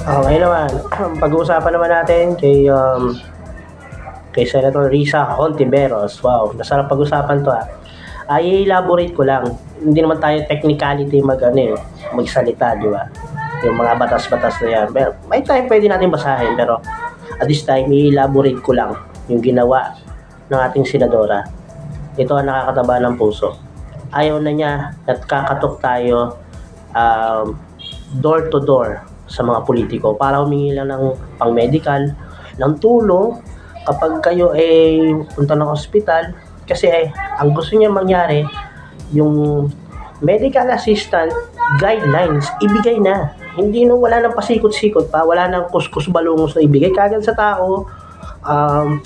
Okay naman, pag-uusapan naman natin kay Senator Risa Hontiveros. Wow, masarap pag-usapan 'to, ah. I-elaborate ko lang, hindi naman tayo technicality magsalita, 'di ba? Yung mga batas-batas na 'yan. Pero may time puwede natin basahin, pero at this time i-elaborate ko lang yung ginawa ng ating senadora. Ito ang nakakataba ng puso. Ayaw na niya at kakatok tayo door to door sa mga politiko para humingi lang ng pang-medical, ng tulong kapag kayo ay punta ng ospital kasi ang gusto niya mangyari yung medical assistant guidelines ibigay na. Hindi nung wala nang pasikot-sikot pa, wala nang kuskus balungos na ibigay kagad sa tao. Ano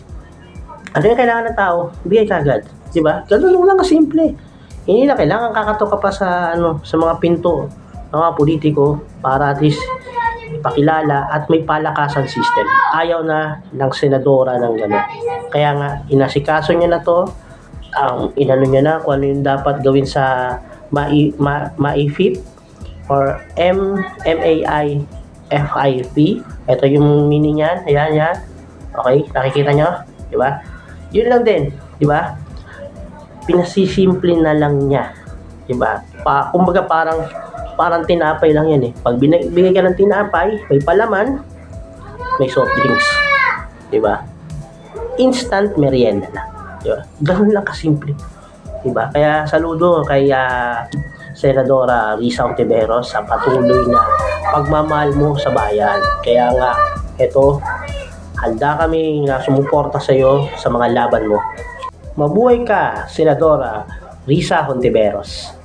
yung kailangan ng tao? Bigay kagad, 'di ba? Ganun lang kasimple. Hindi na kailangan kakatok ka pa sa mga pinto ng mga politiko para at least ipakilala at may palakasan system. Ayaw na ng senadora ng gano'n. Kaya nga, inasikaso niya na to, inano niya na kung ano yung dapat gawin sa MAIFIP or MAIFIP. Ito yung meaning niyan. Ayan, yan. Okay, nakikita nyo? Diba? Yun lang din. Diba? Pinasisimple na lang niya. Diba? Kumbaga parang tinapay lang yan eh. Pag binigay ka ng tinapay, may palaman, may soft drinks. Diba? Instant merienda na. Diba? Ganun lang kasimple. Diba? Kaya saludo kay Senadora Risa Hontiveros sa patuloy na pagmamahal mo sa bayan. Kaya nga, eto, handa kami na sumuporta sa iyo sa mga laban mo. Mabuhay ka, Senadora Risa Hontiveros.